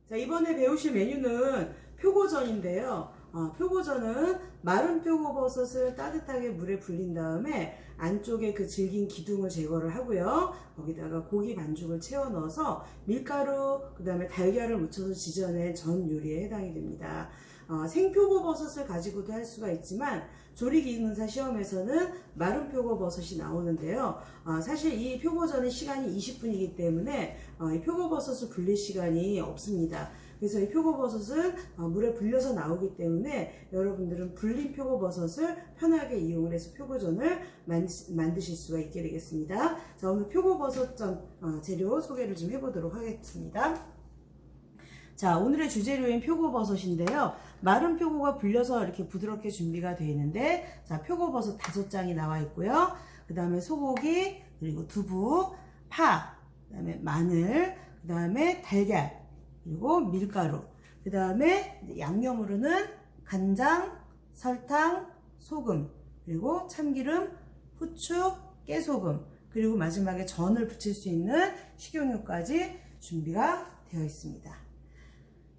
자, 이번에 배우실 메뉴는 표고전인데요. 표고전은 마른 표고버섯을 따뜻하게 물에 불린 다음에 안쪽에 그 질긴 기둥을 제거를 하고요. 거기다가 고기 반죽을 채워 넣어서 밀가루, 그 다음에 달걀을 묻혀서 지져낸 전 요리에 해당이 됩니다. 생표고버섯을 가지고도 할 수가 있지만 조리기능사 시험에서는 마른 표고버섯이 나오는데요. 사실 이 표고전의 시간이 20분이기 때문에 이 표고버섯을 불릴 시간이 없습니다. 그래서 이 표고버섯은 물에 불려서 나오기 때문에 여러분들은 불린 표고버섯을 편하게 이용을 해서 표고전을 만드실 수가 있게 되겠습니다. 자, 오늘 표고버섯전 재료 소개를 좀 해보도록 하겠습니다. 자, 오늘의 주재료인 표고버섯인데요. 마른 표고가 불려서 이렇게 부드럽게 준비가 되어 있는데, 자, 표고버섯 5장이 나와 있고요. 그 다음에 소고기, 그리고 두부, 파, 그 다음에 마늘, 그 다음에 달걀, 그리고 밀가루, 그 다음에 양념으로는 간장, 설탕, 소금, 그리고 참기름, 후추, 깨소금, 그리고 마지막에 전을 부칠 수 있는 식용유까지 준비가 되어 있습니다.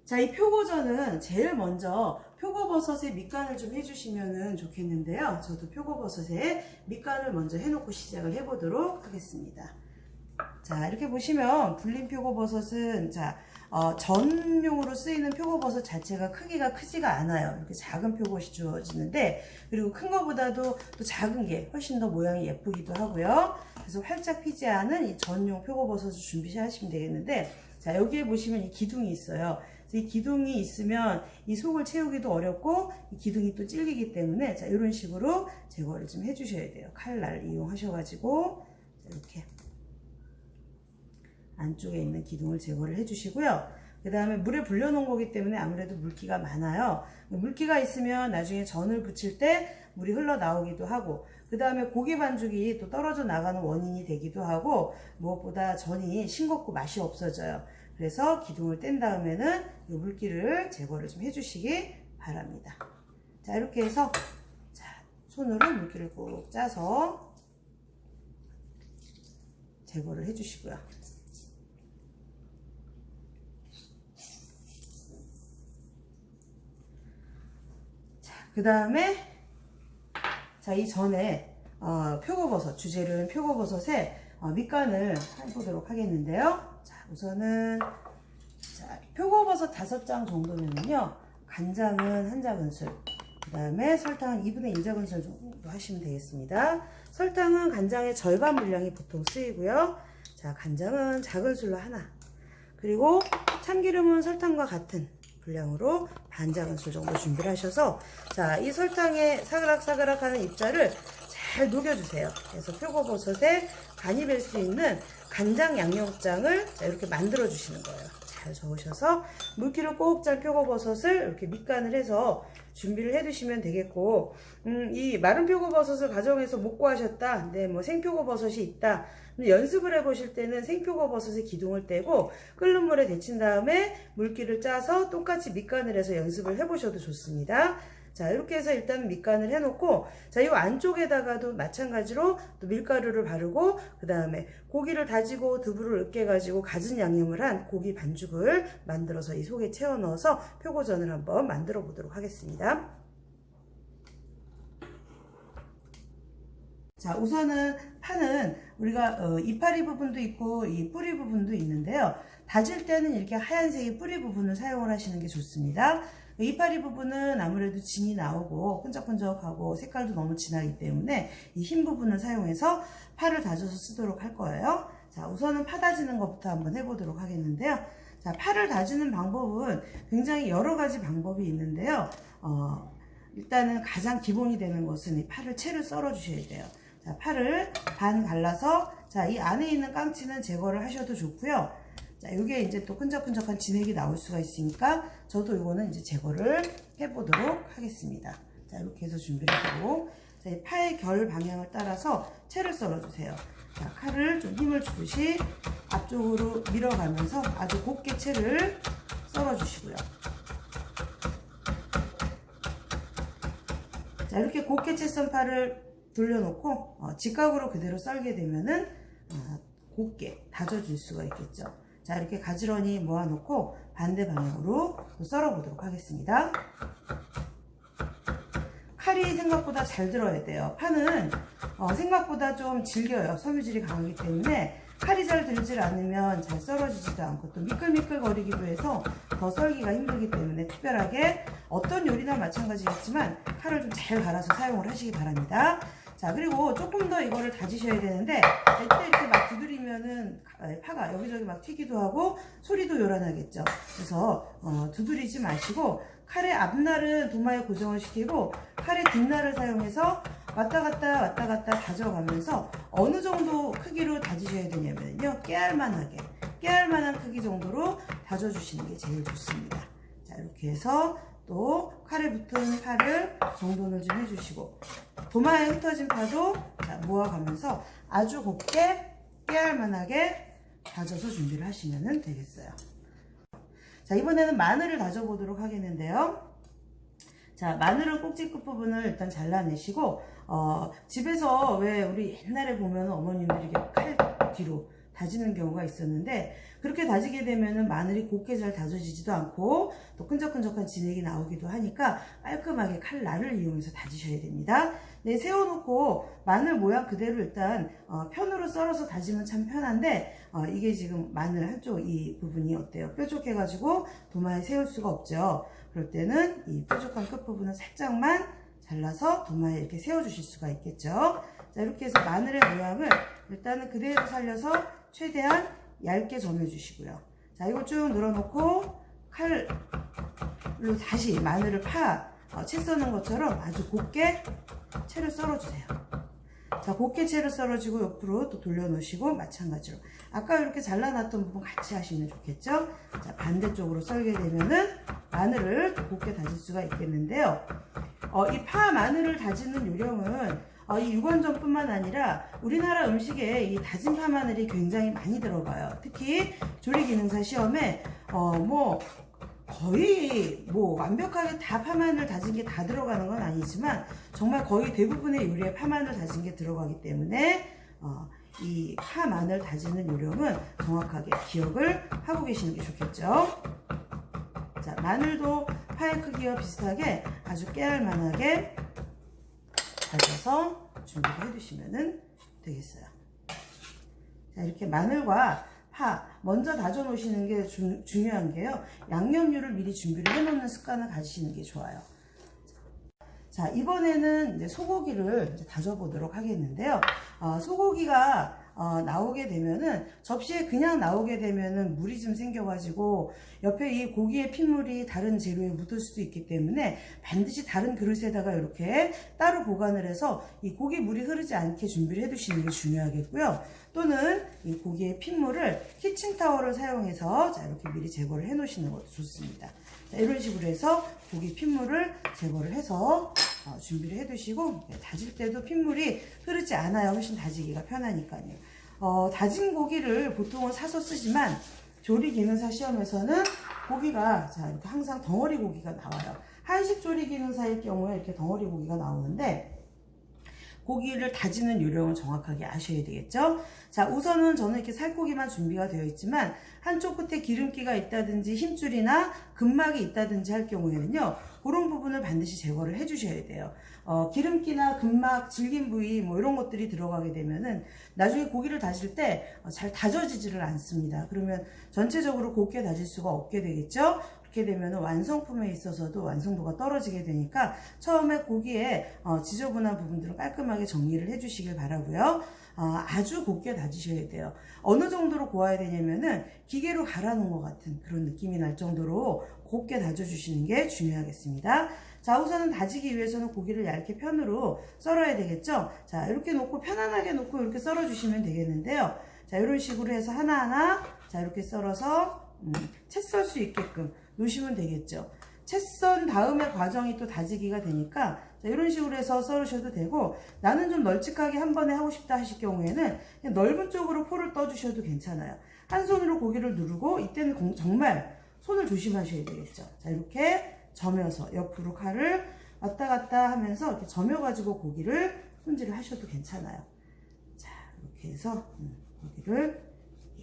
자, 이 표고전은 제일 먼저 표고버섯의 밑간을 좀 해주시면 좋겠는데요. 저도 표고버섯에 밑간을 먼저 해놓고 시작을 해보도록 하겠습니다. 자, 이렇게 보시면 불린 표고버섯은 전용으로 쓰이는 표고버섯 자체가 크기가 크지가 않아요. 이렇게 작은 표고버섯이 주어지는데, 그리고 큰 거보다도 또 작은 게 훨씬 더 모양이 예쁘기도 하고요. 그래서 활짝 피지 않은 이 전용 표고버섯을 준비하시면 되겠는데, 자, 여기에 보시면 이 기둥이 있어요. 이 기둥이 있으면 이 속을 채우기도 어렵고 이 기둥이 또 찔기기 때문에, 자, 이런 식으로 제거를 좀 해주셔야 돼요. 칼날 이용하셔가지고 이렇게 안쪽에 있는 기둥을 제거를 해주시고요. 그 다음에 물에 불려놓은 거기 때문에 아무래도 물기가 많아요. 물기가 있으면 나중에 전을 부칠 때 물이 흘러나오기도 하고, 그 다음에 고기 반죽이 또 떨어져 나가는 원인이 되기도 하고, 무엇보다 전이 싱겁고 맛이 없어져요. 그래서 기둥을 뗀 다음에는 이 물기를 제거를 좀 해주시기 바랍니다. 자, 이렇게 해서 손으로 물기를 꾹 짜서 제거를 해주시고요. 그 다음에 이 전에 표고버섯, 주재료인 표고버섯에 밑간을 해보도록 하겠는데요. 자, 우선은 표고버섯 5장 정도면요, 간장은 1작은술, 그 다음에 설탕은 2분의 1작은술 정도 하시면 되겠습니다. 설탕은 간장의 절반 분량이 보통 쓰이고요. 자, 간장은 작은술로 하나, 그리고 참기름은 설탕과 같은 분량으로 반작은술 정도 준비를 하셔서, 자, 이 설탕에 사그락사그락 하는 입자를 잘 녹여주세요. 그래서 표고버섯에 간이 될 수 있는 간장 양념장을 이렇게 만들어 주시는 거예요. 잘 저으셔서 물기를 꼭 짠 표고버섯을 이렇게 밑간을 해서 준비를 해 두시면 되겠고, 이 마른 표고버섯을 가정에서 못 구하셨다, 네, 뭐 생표고버섯이 있다, 연습을 해 보실 때는 생표고버섯의 기둥을 떼고 끓는 물에 데친 다음에 물기를 짜서 똑같이 밑간을 해서 연습을 해 보셔도 좋습니다. 자, 이렇게 해서 일단 밑간을 해놓고, 자, 이 안쪽에다가도 마찬가지로 또 밀가루를 바르고, 그 다음에 고기를 다지고 두부를 으깨가지고 갖은 양념을 한 고기 반죽을 만들어서 이 속에 채워 넣어서 표고전을 한번 만들어 보도록 하겠습니다. 자, 우선은 파는 우리가 이파리 부분도 있고 이 뿌리 부분도 있는데요. 다질 때는 이렇게 하얀색의 뿌리 부분을 사용을 하시는 게 좋습니다. 이파리 부분은 아무래도 진이 나오고 끈적끈적하고 색깔도 너무 진하기 때문에 이 흰 부분을 사용해서 파를 다져서 쓰도록 할 거예요. 자, 우선은 파 다지는 것부터 한번 해보도록 하겠는데요. 자, 파를 다지는 방법은 굉장히 여러 가지 방법이 있는데요. 일단은 가장 기본이 되는 것은 이 파를 채를 썰어 주셔야 돼요. 자, 파를 반 갈라서, 자, 이 안에 있는 깡치는 제거를 하셔도 좋고요. 자, 요게 이제 또 끈적끈적한 진액이 나올 수가 있으니까 저도 이거는 이제 제거를 해보도록 하겠습니다. 자, 이렇게 해서 준비를 하고, 자, 이 파의 결 방향을 따라서 채를 썰어주세요. 자, 칼을 좀 힘을 주듯이 앞쪽으로 밀어가면서 아주 곱게 채를 썰어주시고요. 자, 이렇게 곱게 채 썬 파를 돌려놓고 직각으로 그대로 썰게 되면은 곱게 다져줄 수가 있겠죠. 자, 이렇게 가지런히 모아놓고 반대 방향으로 썰어 보도록 하겠습니다. 칼이 생각보다 잘 들어야 돼요. 파는 생각보다 좀 질겨요. 섬유질이 강하기 때문에 칼이 잘 들질 않으면 잘 썰어지지도 않고 또 미끌미끌거리기도 해서 더 썰기가 힘들기 때문에 특별하게 어떤 요리나 마찬가지겠지만 칼을 좀 잘 갈아서 사용을 하시기 바랍니다. 자, 그리고 조금 더 이거를 다지셔야 되는데 이때 이렇게 막 두드리면은 파가 여기저기 막 튀기도 하고 소리도 요란하겠죠. 그래서 두드리지 마시고 칼의 앞날은 도마에 고정을 시키고 칼의 뒷날을 사용해서 왔다 갔다 다져가면서 어느 정도 크기로 다지셔야 되냐면요, 깨알만한 크기 정도로 다져주시는 게 제일 좋습니다. 자, 이렇게 해서 또 칼에 붙은 파를 정돈을 좀 해주시고 도마에 흩어진 파도 자, 모아가면서 아주 곱게 깨알만하게 다져서 준비를 하시면 되겠어요. 자, 이번에는 마늘을 다져보도록 하겠는데요. 자, 마늘은 꼭지 끝부분을 일단 잘라내시고 집에서 왜 우리 옛날에 보면 어머님들이 이렇게 칼 뒤로 다지는 경우가 있었는데 그렇게 다지게 되면은 마늘이 곱게 잘 다져지지도 않고 또 끈적끈적한 진액이 나오기도 하니까 깔끔하게 칼날을 이용해서 다지셔야 됩니다. 네, 세워놓고 마늘 모양 그대로 일단 편으로 썰어서 다지면 참 편한데 이게 지금 마늘 한쪽 이 부분이 어때요? 뾰족해가지고 도마에 세울 수가 없죠. 그럴 때는 이 뾰족한 끝부분을 살짝만 잘라서 도마에 이렇게 세워주실 수가 있겠죠. 자, 이렇게 해서 마늘의 모양을 일단은 그대로 살려서 최대한 얇게 점여주시고요. 자, 이거 쭉 늘어놓고 칼로 다시 마늘을 채 써는 것처럼 아주 곱게 채를 썰어주세요. 자, 곱게 채를 썰어주고 옆으로 또 돌려놓으시고 마찬가지로 아까 이렇게 잘라놨던 부분 같이 하시면 좋겠죠. 자, 반대쪽으로 썰게 되면은 마늘을 곱게 다질 수가 있겠는데요. 이 파 마늘을 다지는 요령은 이 육원전뿐만 아니라 우리나라 음식에 이 다진 파 마늘이 굉장히 많이 들어가요. 특히 조리기능사 시험에 거의 완벽하게 다 파마늘 다진 게 다 들어가는 건 아니지만 정말 거의 대부분의 요리에 파마늘 다진 게 들어가기 때문에 이 파마늘 다지는 요령은 정확하게 기억을 하고 계시는 게 좋겠죠. 자, 마늘도 파의 크기와 비슷하게 아주 깨알만하게 다져서 준비를 해두시면 되겠어요. 자, 이렇게 마늘과 파 먼저 다져 놓으시는 게 중요한 게요. 양념류를 미리 준비를 해 놓는 습관을 가지시는 게 좋아요. 자, 이번에는 이제 소고기를 다져 보도록 하겠는데요. 소고기가 나오게 되면은 접시에 그냥 나오게 되면은 물이 좀 생겨가지고 옆에 이 고기의 핏물이 다른 재료에 묻을 수도 있기 때문에 반드시 다른 그릇에다가 이렇게 따로 보관을 해서 이 고기 물이 흐르지 않게 준비를 해 두시는 게 중요하겠고요. 또는 이 고기의 핏물을 키친타월을 사용해서 자, 이렇게 미리 제거를 해 놓으시는 것도 좋습니다. 자, 이런 식으로 해서 고기 핏물을 제거를 해서 준비를 해 두시고 다질 때도 핏물이 흐르지 않아야 훨씬 다지기가 편하니까요. 다진 고기를 보통은 사서 쓰지만 조리기능사 시험에서는 고기가 자, 이렇게 항상 덩어리 고기가 나와요. 한식 조리기능사일 경우에 이렇게 덩어리 고기가 나오는데 고기를 다지는 요령을 정확하게 아셔야 되겠죠. 자, 우선은 저는 이렇게 살코기만 준비가 되어 있지만 한쪽 끝에 기름기가 있다든지 힘줄이나 근막이 있다든지 할 경우에는요, 그런 부분을 반드시 제거를 해 주셔야 돼요. 기름기나 근막, 질긴 부위 이런 것들이 들어가게 되면은 나중에 고기를 다질 때 잘 다져지지를 않습니다. 그러면 전체적으로 곱게 다질 수가 없게 되겠죠. 그렇게 되면 완성품에 있어서도 완성도가 떨어지게 되니까 처음에 고기에 지저분한 부분들을 깔끔하게 정리를 해 주시길 바라고요. 아주 곱게 다지셔야 돼요. 어느 정도로 고아야 되냐면은 기계로 갈아놓은 것 같은 그런 느낌이 날 정도로 곱게 다져주시는 게 중요하겠습니다. 자, 우선은 다지기 위해서는 고기를 얇게 편으로 썰어야 되겠죠. 자, 이렇게 놓고 편안하게 놓고 이렇게 썰어 주시면 되겠는데요. 자, 이런 식으로 해서 하나하나 자, 이렇게 썰어서 채 썰 수 있게끔 놓으시면 되겠죠. 채 썬 다음에 과정이 또 다지기가 되니까 자, 이런 식으로 해서 썰으셔도 되고, 나는 좀 널찍하게 한 번에 하고 싶다 하실 경우에는 그냥 넓은 쪽으로 포를 떠주셔도 괜찮아요. 한 손으로 고기를 누르고 이때는 정말 손을 조심하셔야 되겠죠. 자, 이렇게 점여서 옆으로 칼을 왔다 갔다 하면서 이렇게 점여가지고 고기를 손질을 하셔도 괜찮아요. 자, 이렇게 해서 고기를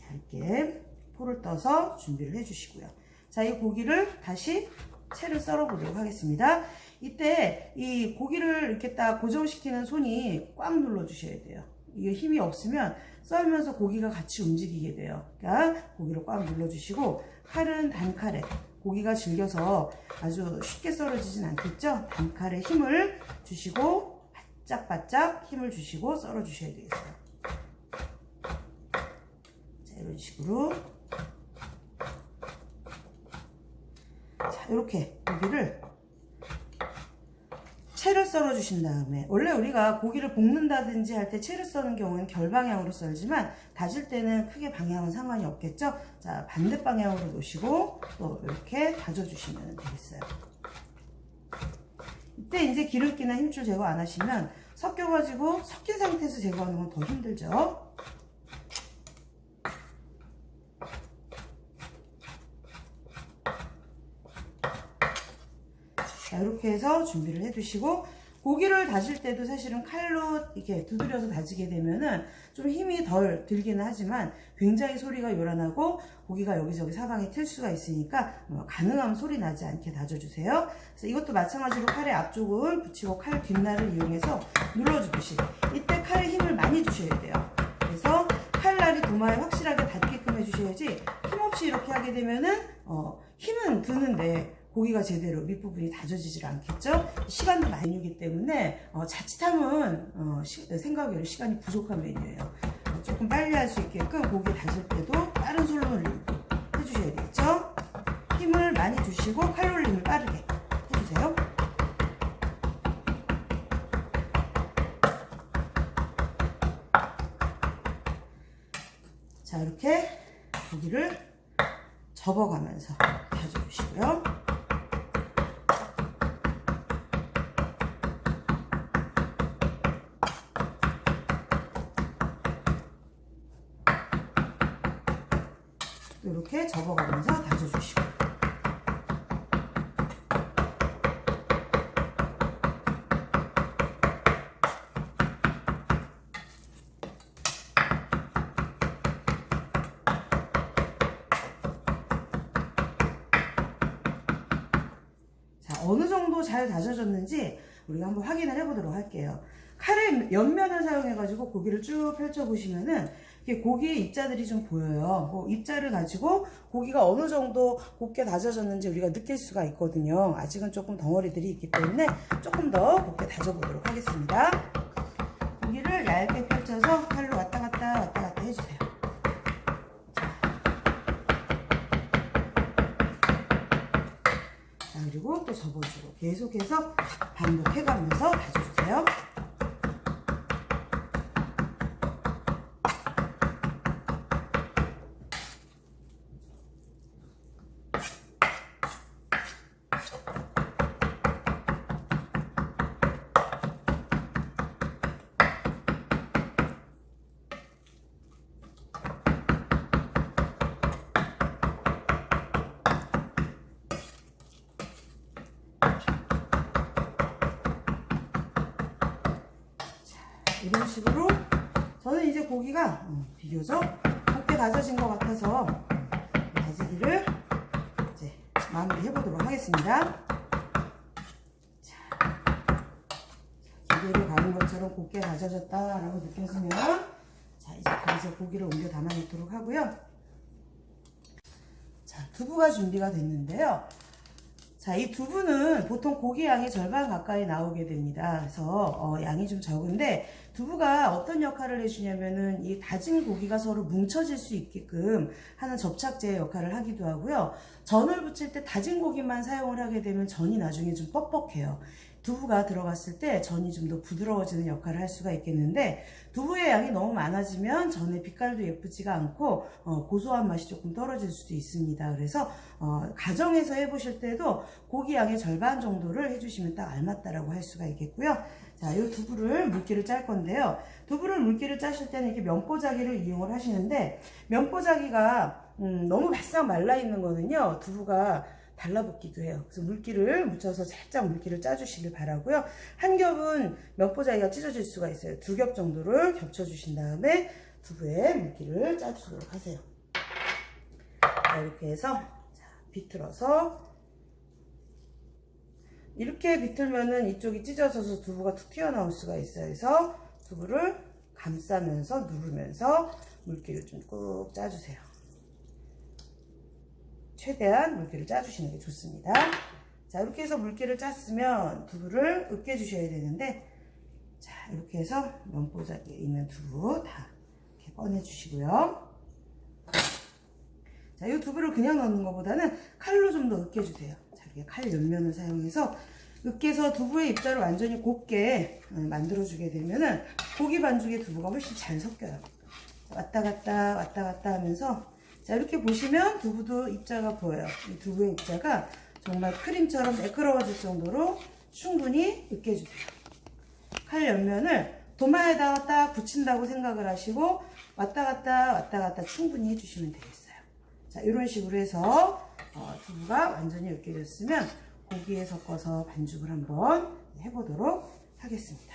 얇게 포를 떠서 준비를 해주시고요. 자, 이 고기를 다시 채를 썰어 보도록 하겠습니다. 이때 이 고기를 이렇게 딱 고정시키는 손이 꽉 눌러 주셔야 돼요. 이게 힘이 없으면 썰면서 고기가 같이 움직이게 돼요. 그러니까 고기를 꽉 눌러 주시고, 칼은 단칼에, 고기가 질겨서 아주 쉽게 썰어지진 않겠죠? 단칼에 힘을 주시고 바짝바짝 힘을 주시고 썰어 주셔야 되겠어요. 자, 이런 식으로. 자, 이렇게 고기를 채를 썰어 주신 다음에, 원래 우리가 고기를 볶는다든지 할 때 채를 써는 경우는 결방향으로 썰지만 다질 때는 크게 방향은 상관이 없겠죠. 자, 반대 방향으로 놓으시고 또 이렇게 다져 주시면 되겠어요. 이때 이제 기름기나 힘줄 제거 안 하시면 섞여가지고 섞인 상태에서 제거하는 건 더 힘들죠. 자, 이렇게 해서 준비를 해 두시고, 고기를 다질 때도 사실은 칼로 이렇게 두드려서 다지게 되면은 좀 힘이 덜 들기는 하지만 굉장히 소리가 요란하고 고기가 여기저기 사방에 튈 수가 있으니까 가능하면 소리 나지 않게 다져주세요. 그래서 이것도 마찬가지로 칼의 앞쪽은 붙이고 칼 뒷날을 이용해서 눌러주듯이 이때 칼에 힘을 많이 주셔야 돼요. 그래서 칼날이 도마에 확실하게 닿게끔 해주셔야지, 힘없이 이렇게 하게 되면은 힘은 드는데 고기가 제대로 밑부분이 다져지질 않겠죠. 시간도 많이 오기 때문에 자칫하면 생각외로 시간이 부족한 메뉴예요. 조금 빨리 할 수 있게끔 고기 다질 때도 빠른 솔로를 해주셔야 되겠죠. 힘을 많이 주시고 칼로리를 빠르게 해주세요. 자, 이렇게 고기를 접어가면서 다져주시고요. 이렇게 접어가면서 다져주시고, 자, 어느 정도 잘 다져졌는지 우리가 한번 확인을 해보도록 할게요. 칼의 옆면을 사용해가지고 고기를 쭉 펼쳐보시면은 고기의 입자들이 좀 보여요. 그 입자를 가지고 고기가 어느 정도 곱게 다져졌는지 우리가 느낄 수가 있거든요. 아직은 조금 덩어리들이 있기 때문에 조금 더 곱게 다져보도록 하겠습니다. 고기를 얇게 펼쳐서 칼로 왔다 갔다 해주세요. 자, 그리고 또 접어주고 계속해서 반복해가면서 다져주세요. 이런 식으로 저는 이제 고기가 비교적 곱게 다져진 것 같아서 다지기를 이제 마무리 해보도록 하겠습니다. 자, 기계를 가는 것처럼 곱게 다져졌다라고 느껴지면, 자, 이제 거기서 고기를 옮겨 담아놓도록 하고요. 자, 두부가 준비가 됐는데요. 자, 이 두부는 보통 고기 양의 절반 가까이 나오게 됩니다. 그래서 양이 좀 적은데, 두부가 어떤 역할을 해주냐면은 이 다진 고기가 서로 뭉쳐질 수 있게끔 하는 접착제 역할을 하기도 하고요. 전을 부칠 때 다진 고기만 사용을 하게 되면 전이 나중에 좀 뻑뻑해요. 두부가 들어갔을 때 전이 좀 더 부드러워지는 역할을 할 수가 있겠는데, 두부의 양이 너무 많아지면 전의 빛깔도 예쁘지가 않고 고소한 맛이 조금 떨어질 수도 있습니다. 그래서 가정에서 해보실 때도 고기 양의 절반 정도를 해주시면 딱 알맞다라고 할 수가 있겠고요. 자, 이 두부를 물기를 짤 건데요. 두부를 물기를 짜실 때는 이렇게 면보자기를 이용을 하시는데, 면보자기가 너무 바싹 말라 있는 거는요, 두부가 달라붙기도 해요. 그래서 물기를 묻혀서 살짝 물기를 짜주시길 바라고요. 한 겹은 면보자기가 찢어질 수가 있어요. 두 겹 정도를 겹쳐주신 다음에 두부에 물기를 짜주도록 하세요. 자, 이렇게 해서 자, 비틀어서 이렇게 비틀면은 이쪽이 찢어져서 두부가 툭 튀어나올 수가 있어요. 그래서 두부를 감싸면서 누르면서 물기를 좀 꾹 짜주세요. 최대한 물기를 짜주시는 게 좋습니다. 자, 이렇게 해서 물기를 짰으면 두부를 으깨주셔야 되는데, 자, 이렇게 해서 면보자기에 있는 두부 다 이렇게 꺼내주시고요. 자, 이 두부를 그냥 넣는 것보다는 칼로 좀 더 으깨주세요. 자, 이렇게 칼 옆면을 사용해서 으깨서 두부의 입자를 완전히 곱게 만들어주게 되면은 고기 반죽에 두부가 훨씬 잘 섞여요. 자, 왔다 갔다 하면서, 자, 이렇게 보시면 두부도 입자가 보여요. 이 두부의 입자가 정말 크림처럼 매끄러워질 정도로 충분히 으깨주세요. 칼 옆면을 도마에다가 딱 붙인다고 생각을 하시고 왔다 갔다 충분히 해주시면 되겠어요. 자, 이런 식으로 해서 두부가 완전히 으깨졌으면 고기에 섞어서 반죽을 한번 해보도록 하겠습니다.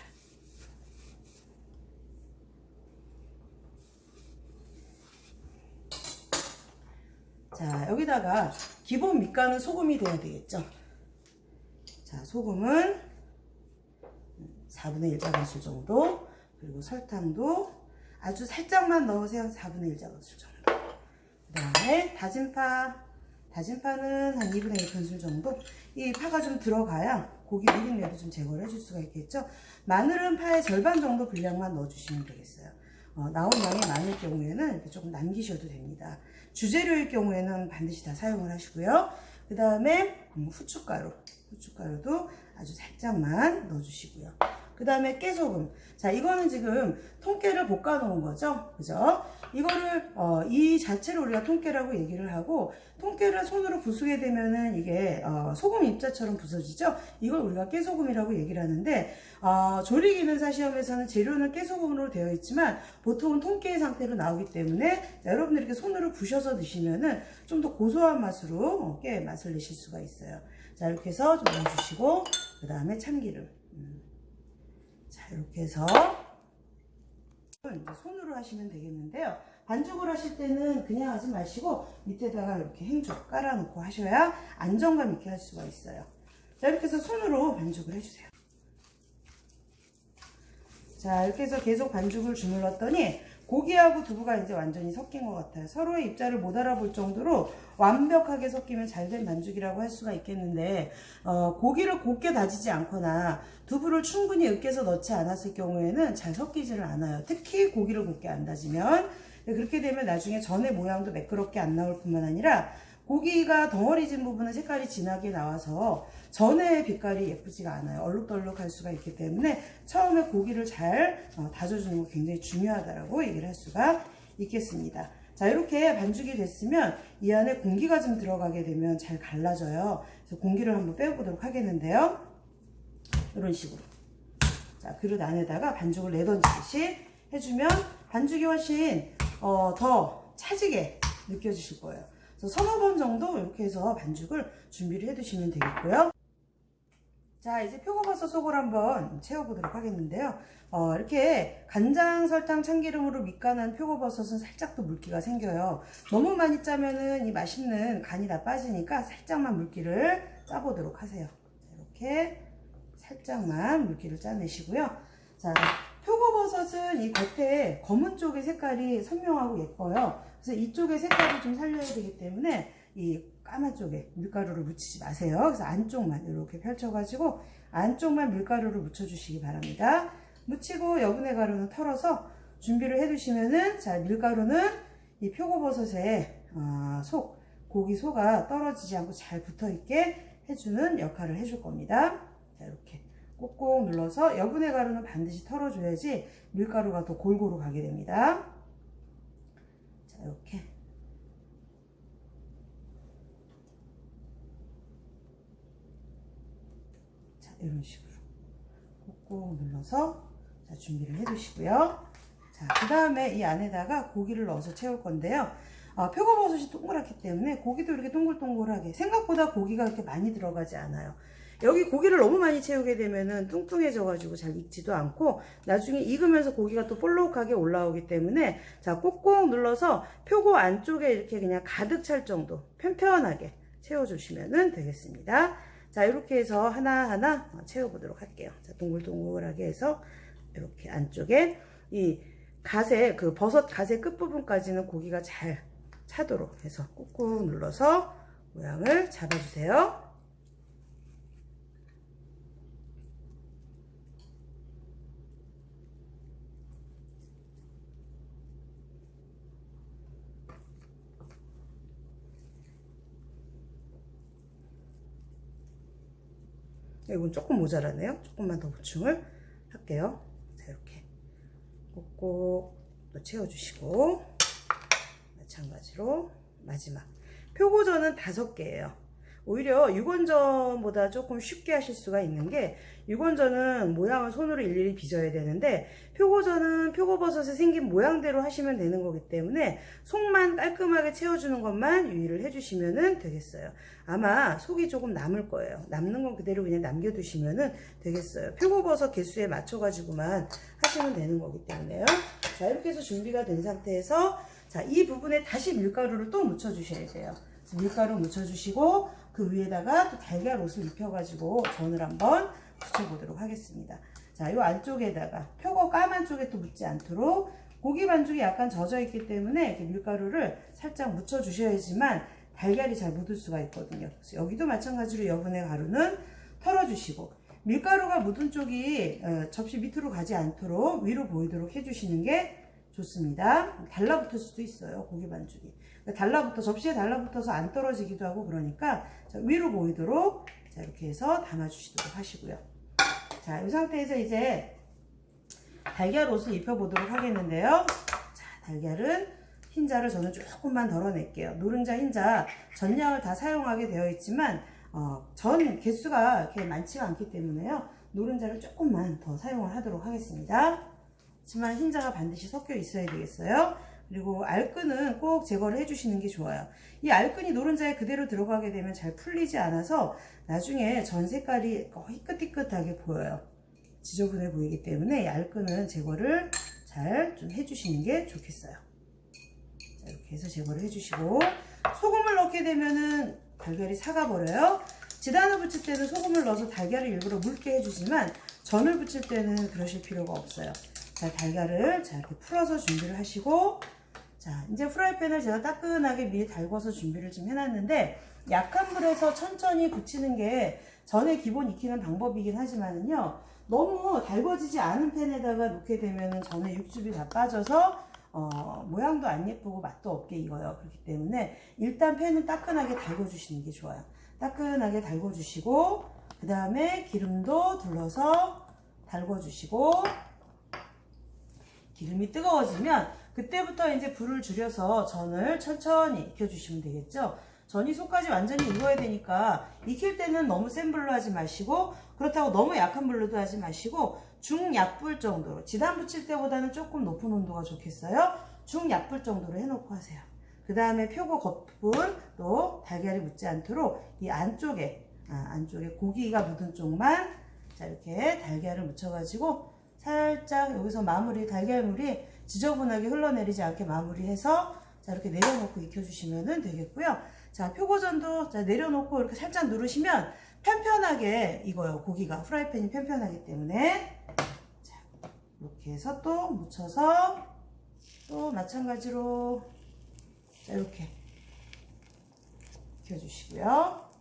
자, 여기다가 기본 밑간은 소금이 돼야 되겠죠. 자, 소금은 4분의 1 작은술 정도, 그리고 설탕도 아주 살짝만 넣으세요. 4분의 1 작은술 정도. 그 다음에 다진파는 한 2분의 1큰술 정도. 이 파가 좀 들어가야 고기 누린내도 좀 제거를 해줄 수가 있겠죠. 마늘은 파의 절반 정도 분량만 넣어주시면 되겠어요. 나온 양이 많을 경우에는 이렇게 조금 남기셔도 됩니다. 주재료일 경우에는 반드시 다 사용을 하시고요. 그 다음에 후춧가루도 아주 살짝만 넣어주시고요. 그 다음에 깨소금. 자, 이거는 지금 통깨를 볶아 놓은 거죠. 그죠? 이거를, 이 자체를 우리가 통깨라고 얘기를 하고, 통깨를 손으로 부수게 되면은 이게, 소금 입자처럼 부서지죠? 이걸 우리가 깨소금이라고 얘기를 하는데, 조리기능사 시험에서는 재료는 깨소금으로 되어 있지만, 보통은 통깨의 상태로 나오기 때문에, 자, 여러분들 이렇게 손으로 부셔서 드시면은 좀 더 고소한 맛으로 깨 맛을 내실 수가 있어요. 자, 이렇게 해서 좀 넣어주시고, 그 다음에 참기름. 자, 이렇게 해서 이제 손으로 하시면 되겠는데요. 반죽을 하실 때는 그냥 하지 마시고 밑에다가 이렇게 행주 깔아놓고 하셔야 안정감 있게 할 수가 있어요. 자, 이렇게 해서 손으로 반죽을 해주세요. 자, 이렇게 해서 계속 반죽을 주물렀더니 고기하고 두부가 이제 완전히 섞인 것 같아요. 서로의 입자를 못 알아볼 정도로 완벽하게 섞이면 잘된 반죽이라고 할 수가 있겠는데, 고기를 곱게 다지지 않거나 두부를 충분히 으깨서 넣지 않았을 경우에는 잘 섞이지를 않아요. 특히 고기를 곱게 안 다지면. 그렇게 되면 나중에 전의 모양도 매끄럽게 안 나올 뿐만 아니라 고기가 덩어리진 부분은 색깔이 진하게 나와서 전의 빛깔이 예쁘지가 않아요. 얼룩덜룩할 수가 있기 때문에 처음에 고기를 잘 다져주는 거 굉장히 중요하다고 얘기를 할 수가 있겠습니다. 자, 이렇게 반죽이 됐으면 이 안에 공기가 좀 들어가게 되면 잘 갈라져요. 그래서 공기를 한번 빼보도록 하겠는데요. 이런 식으로. 자, 그릇 안에다가 반죽을 내던지듯이 해주면 반죽이 훨씬 더 차지게 느껴지실 거예요. 그래서 서너 번 정도 이렇게 해서 반죽을 준비를 해 두시면 되겠고요. 자, 이제 표고버섯 속을 한번 채워보도록 하겠는데요. 이렇게 간장, 설탕, 참기름으로 밑간한 표고버섯은 살짝 또 물기가 생겨요. 너무 많이 짜면은 이 맛있는 간이 다 빠지니까 살짝만 물기를 짜보도록 하세요. 이렇게 살짝만 물기를 짜내시고요. 자, 표고버섯은 이 겉에 검은 쪽의 색깔이 선명하고 예뻐요. 그래서 이쪽의 색깔을 좀 살려야 되기 때문에 이 까만 쪽에 밀가루를 묻히지 마세요. 그래서 안쪽만 이렇게 펼쳐가지고 안쪽만 밀가루를 묻혀주시기 바랍니다. 묻히고 여분의 가루는 털어서 준비를 해두시면은, 자, 밀가루는 이 표고버섯의 고기 속아 떨어지지 않고 잘 붙어있게 해주는 역할을 해줄 겁니다. 자, 이렇게 꾹꾹 눌러서 여분의 가루는 반드시 털어줘야지 밀가루가 더 골고루 가게 됩니다. 자, 이렇게. 자, 이런 식으로 꾹꾹 눌러서 자, 준비를 해 두시고요. 자, 그 다음에 이 안에다가 고기를 넣어서 채울 건데요. 표고버섯이 동그랗기 때문에 고기도 이렇게 동글동글하게, 생각보다 고기가 그렇게 많이 들어가지 않아요. 여기 고기를 너무 많이 채우게 되면은 뚱뚱해져 가지고 잘 익지도 않고 나중에 익으면서 고기가 또 볼록하게 올라오기 때문에 자, 꼭꼭 눌러서 표고 안쪽에 이렇게 그냥 가득 찰 정도 편편하게 채워주시면 되겠습니다. 자, 이렇게 해서 하나하나 채워보도록 할게요. 자, 동글동글하게 해서 이렇게 안쪽에 이 가세, 그 버섯 가세 끝부분까지는 고기가 잘 차도록 해서 꾹꾹 눌러서 모양을 잡아주세요. 이건 조금 모자라네요. 조금만 더 보충을 할게요. 자, 이렇게 꼭꼭 또 채워주시고 마찬가지로 마지막 표고전은 5개예요. 오히려 육원전보다 조금 쉽게 하실 수가 있는 게 육원전은 모양을 손으로 일일이 빚어야 되는데 표고전은 표고버섯에 생긴 모양대로 하시면 되는 거기 때문에 속만 깔끔하게 채워주는 것만 유의를 해주시면 되겠어요. 아마 속이 조금 남을 거예요. 남는 건 그대로 그냥 남겨두시면 되겠어요. 표고버섯 개수에 맞춰가지고만 하시면 되는 거기 때문에요. 자, 이렇게 해서 준비가 된 상태에서 자, 이 부분에 다시 밀가루를 또 묻혀주셔야 돼요. 밀가루 묻혀주시고 그 위에다가 또 달걀옷을 입혀가지고 전을 한번 붙여보도록 하겠습니다. 자, 이 안쪽에다가 표고 까만 쪽에 또 묻지 않도록 고기 반죽이 약간 젖어 있기 때문에 이렇게 밀가루를 살짝 묻혀주셔야지만 달걀이 잘 묻을 수가 있거든요. 그래서 여기도 마찬가지로 여분의 가루는 털어주시고 밀가루가 묻은 쪽이 접시 밑으로 가지 않도록 위로 보이도록 해주시는 게 좋습니다. 달라붙을 수도 있어요. 고기 반죽이. 접시에 달라붙어서 안 떨어지기도 하고 그러니까 자, 위로 보이도록 자, 이렇게 해서 담아주시도록 하시고요. 자, 이 상태에서 이제 달걀옷을 입혀보도록 하겠는데요. 자, 달걀은 흰자를 저는 조금만 덜어낼게요. 노른자, 흰자 전량을 다 사용하게 되어 있지만 전 개수가 이렇게 많지가 않기 때문에요. 노른자를 조금만 더 사용을 하도록 하겠습니다. 하지만 흰자가 반드시 섞여 있어야 되겠어요. 그리고 알끈은 꼭 제거를 해주시는 게 좋아요. 이 알끈이 노른자에 그대로 들어가게 되면 잘 풀리지 않아서 나중에 전 색깔이 희끗희끗하게 보여요. 지저분해 보이기 때문에 이 알끈은 제거를 잘 좀 해주시는 게 좋겠어요. 자, 이렇게 해서 제거를 해주시고 소금을 넣게 되면은 달걀이 사가버려요. 지단을 붙일 때는 소금을 넣어서 달걀을 일부러 묽게 해주지만 전을 붙일 때는 그러실 필요가 없어요. 자, 달걀을 자, 이렇게 풀어서 준비를 하시고 자, 이제 프라이팬을 제가 따끈하게 미리 달궈서 준비를 좀 해놨는데 약한 불에서 천천히 굳히는 게 전에 기본 익히는 방법이긴 하지만은요 너무 달궈지지 않은 팬에다가 놓게 되면은 전에 육즙이 다 빠져서 모양도 안 예쁘고 맛도 없게 익어요. 그렇기 때문에 일단 팬은 따끈하게 달궈주시는 게 좋아요. 따끈하게 달궈주시고 그 다음에 기름도 둘러서 달궈주시고 기름이 뜨거워지면 그때부터 이제 불을 줄여서 전을 천천히 익혀주시면 되겠죠. 전이 속까지 완전히 익어야 되니까 익힐 때는 너무 센 불로 하지 마시고 그렇다고 너무 약한 불로도 하지 마시고 중약불 정도로 지단 붙일 때보다는 조금 높은 온도가 좋겠어요. 중약불 정도로 해놓고 하세요. 그 다음에 표고 겉부분도 달걀이 묻지 않도록 이 안쪽에 고기가 묻은 쪽만 자 이렇게 달걀을 묻혀가지고 살짝 여기서 마무리 달걀물이 지저분하게 흘러내리지 않게 마무리해서 자 이렇게 내려놓고 익혀주시면 되겠고요. 자 표고전도 자 내려놓고 이렇게 살짝 누르시면 편편하게 익어요. 고기가 프라이팬이 편편하기 때문에 자 이렇게 해서 또 묻혀서 또 마찬가지로 자 이렇게 익혀주시고요.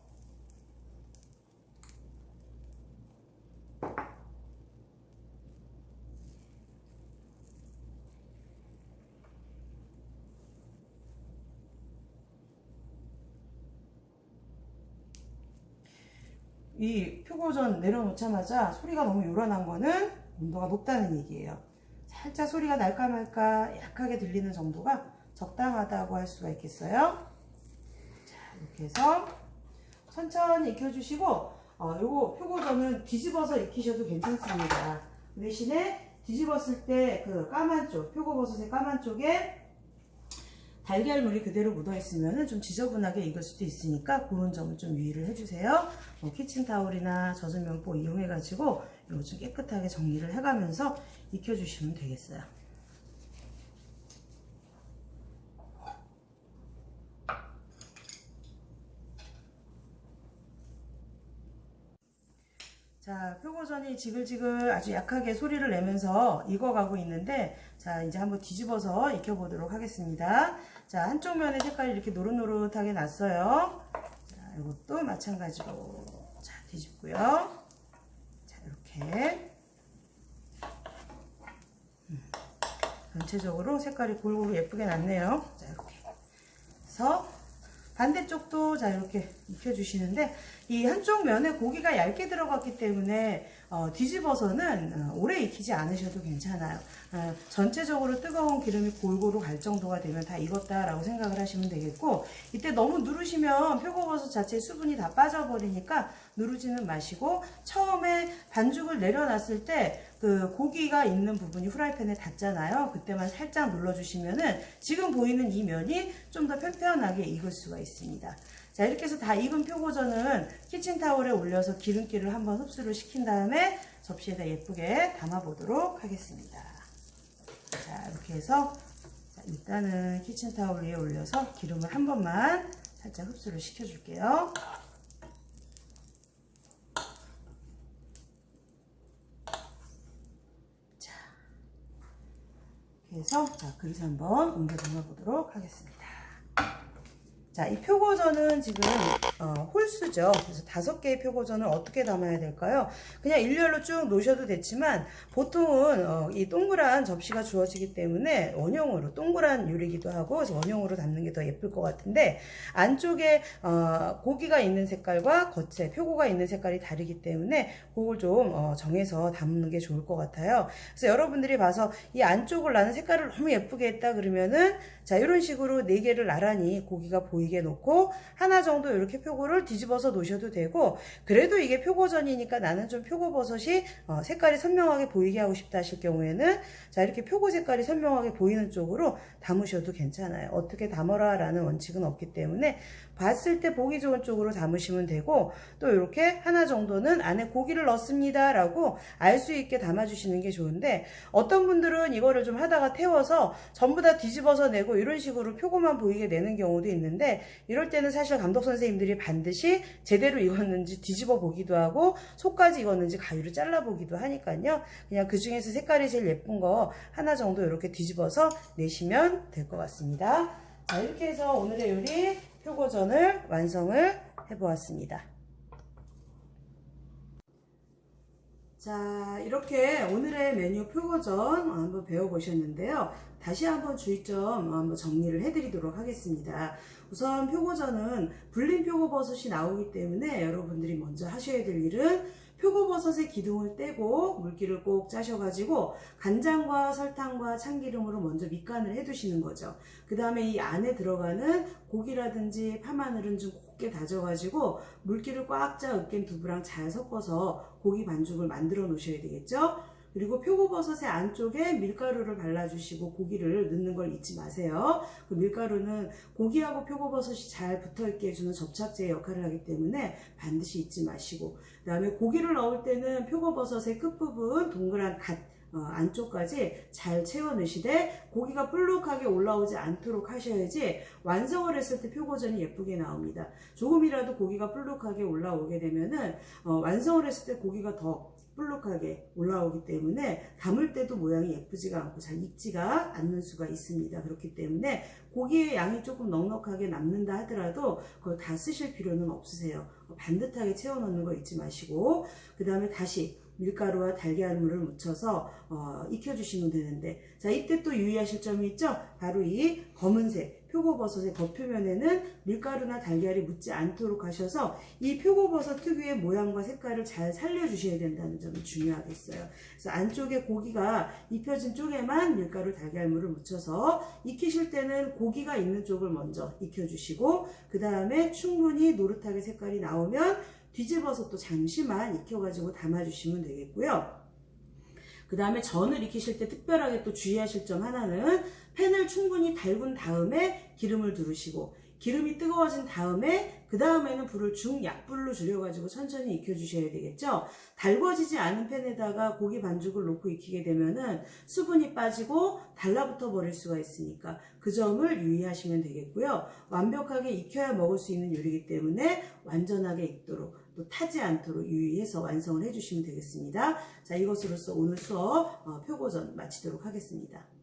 이 표고전 내려놓자마자 소리가 너무 요란한 거는 온도가 높다는 얘기예요. 살짝 소리가 날까 말까 약하게 들리는 정도가 적당하다고 할 수가 있겠어요. 자, 이렇게 해서 천천히 익혀주시고 요거 표고전은 뒤집어서 익히셔도 괜찮습니다. 그 대신에 뒤집었을 때 그 까만 쪽, 표고버섯의 까만 쪽에 달걀물이 그대로 묻어 있으면 좀 지저분하게 익을 수도 있으니까 그런 점을 좀 유의를 해주세요. 키친타올이나 젖은 면보 이용해 가지고 이거 좀 깨끗하게 정리를 해가면서 익혀주시면 되겠어요. 자, 표고전이 지글지글 아주 약하게 소리를 내면서 익어가고 있는데, 자, 이제 한번 뒤집어서 익혀보도록 하겠습니다. 자, 한쪽 면의 색깔이 이렇게 노릇노릇하게 났어요. 자, 이것도 마찬가지로 자, 뒤집고요. 자, 이렇게 전체적으로 색깔이 골고루 예쁘게 났네요. 자, 이렇게 해서 반대쪽도 자 이렇게 익혀주시는데, 이 한쪽 면에 고기가 얇게 들어갔기 때문에 뒤집어서는 오래 익히지 않으셔도 괜찮아요. 전체적으로 뜨거운 기름이 골고루 갈 정도가 되면 다 익었다라고 생각을 하시면 되겠고, 이때 너무 누르시면 표고버섯 자체의 수분이 다 빠져버리니까 누르지는 마시고, 처음에 반죽을 내려놨을 때 그 고기가 있는 부분이 후라이팬에 닿잖아요. 그때만 살짝 눌러주시면은 지금 보이는 이 면이 좀 더 편편하게 익을 수가 있습니다. 자, 이렇게 해서 다 익은 표고전은 키친타올에 올려서 기름기를 한번 흡수를 시킨 다음에 접시에다 예쁘게 담아 보도록 하겠습니다. 자, 이렇게 해서 자, 일단은 키친타올 위에 올려서 기름을 한 번만 살짝 흡수를 시켜 줄게요. 자, 이렇게 해서 자, 그릇에 한번 옮겨 담아 보도록 하겠습니다. 자, 이 표고전은 지금 홀수죠. 그래서 5개의 표고전을 어떻게 담아야 될까요? 그냥 일렬로 쭉 놓으셔도 됐지만, 보통은 이 동그란 접시가 주어지기 때문에 원형으로, 동그란 요리기도 하고 그래서 원형으로 담는 게 더 예쁠 것 같은데, 안쪽에 고기가 있는 색깔과 겉에 표고가 있는 색깔이 다르기 때문에 그걸 좀 정해서 담는 게 좋을 것 같아요. 그래서 여러분들이 봐서 이 안쪽을 나는 색깔을 너무 예쁘게 했다 그러면은, 자, 이런 식으로 4개를 나란히 고기가 보이게 놓고 하나 정도 이렇게 표고를 뒤집어서 놓으셔도 되고, 그래도 이게 표고전이니까 나는 좀 표고버섯이 색깔이 선명하게 보이게 하고 싶다 하실 경우에는, 자, 이렇게 표고 색깔이 선명하게 보이는 쪽으로 담으셔도 괜찮아요. 어떻게 담아라 라는 원칙은 없기 때문에 봤을 때 보기 좋은 쪽으로 담으시면 되고, 또 이렇게 하나 정도는 안에 고기를 넣습니다 라고 알 수 있게 담아주시는 게 좋은데, 어떤 분들은 이거를 좀 하다가 태워서 전부 다 뒤집어서 내고 이런 식으로 표고만 보이게 내는 경우도 있는데, 이럴 때는 사실 감독 선생님들이 반드시 제대로 익었는지 뒤집어 보기도 하고 속까지 익었는지 가위로 잘라 보기도 하니까요. 그냥 그 중에서 색깔이 제일 예쁜 거 하나 정도 이렇게 뒤집어서 내시면 될 것 같습니다. 자, 이렇게 해서 오늘의 요리 표고전을 완성을 해보았습니다. 자, 이렇게 오늘의 메뉴 표고전 한번 배워보셨는데요. 다시 한번 주의점 한번 정리를 해드리도록 하겠습니다. 우선 표고전은 불린 표고버섯이 나오기 때문에 여러분들이 먼저 하셔야 될 일은 표고버섯의 기둥을 떼고 물기를 꼭 짜셔가지고 간장과 설탕과 참기름으로 먼저 밑간을 해두시는 거죠. 그 다음에 이 안에 들어가는 고기라든지 파마늘은 좀 곱게 다져가지고 물기를 꽉 짜 으깬 두부랑 잘 섞어서 고기 반죽을 만들어 놓으셔야 되겠죠. 그리고 표고버섯의 안쪽에 밀가루를 발라주시고 고기를 넣는 걸 잊지 마세요. 그 밀가루는 고기하고 표고버섯이 잘 붙어있게 해주는 접착제의 역할을 하기 때문에 반드시 잊지 마시고, 그 다음에 고기를 넣을 때는 표고버섯의 끝부분 동그란 갓 안쪽까지 잘 채워 넣으시되 고기가 볼록하게 올라오지 않도록 하셔야지 완성을 했을 때 표고전이 예쁘게 나옵니다. 조금이라도 고기가 볼록하게 올라오게 되면은 완성을 했을 때 고기가 더 볼록하게 올라오기 때문에 담을 때도 모양이 예쁘지가 않고 잘 익지가 않는 수가 있습니다. 그렇기 때문에 고기의 양이 조금 넉넉하게 남는다 하더라도 그걸 다 쓰실 필요는 없으세요. 반듯하게 채워 넣는 거 잊지 마시고, 그 다음에 다시 밀가루와 달걀물을 묻혀서 익혀주시면 되는데, 자, 이때 또 유의하실 점이 있죠. 바로 이 검은색 표고버섯의 겉표면에는 밀가루나 달걀이 묻지 않도록 하셔서 이 표고버섯 특유의 모양과 색깔을 잘 살려주셔야 된다는 점이 중요하겠어요. 그래서 안쪽에 고기가 익혀진 쪽에만 밀가루, 달걀물을 묻혀서 익히실 때는 고기가 있는 쪽을 먼저 익혀주시고, 그 다음에 충분히 노릇하게 색깔이 나오면 뒤집어서 또 잠시만 익혀가지고 담아주시면 되겠고요. 그 다음에 전을 익히실 때 특별하게 또 주의하실 점 하나는 팬을 충분히 달군 다음에 기름을 두르시고 기름이 뜨거워진 다음에 그 다음에는 불을 중약불로 줄여가지고 천천히 익혀주셔야 되겠죠. 달궈지지 않은 팬에다가 고기 반죽을 놓고 익히게 되면은 수분이 빠지고 달라붙어 버릴 수가 있으니까 그 점을 유의하시면 되겠고요. 완벽하게 익혀야 먹을 수 있는 요리이기 때문에 완전하게 익도록 또 타지 않도록 유의해서 완성을 해주시면 되겠습니다. 자, 이것으로서 오늘 수업 표고전 마치도록 하겠습니다.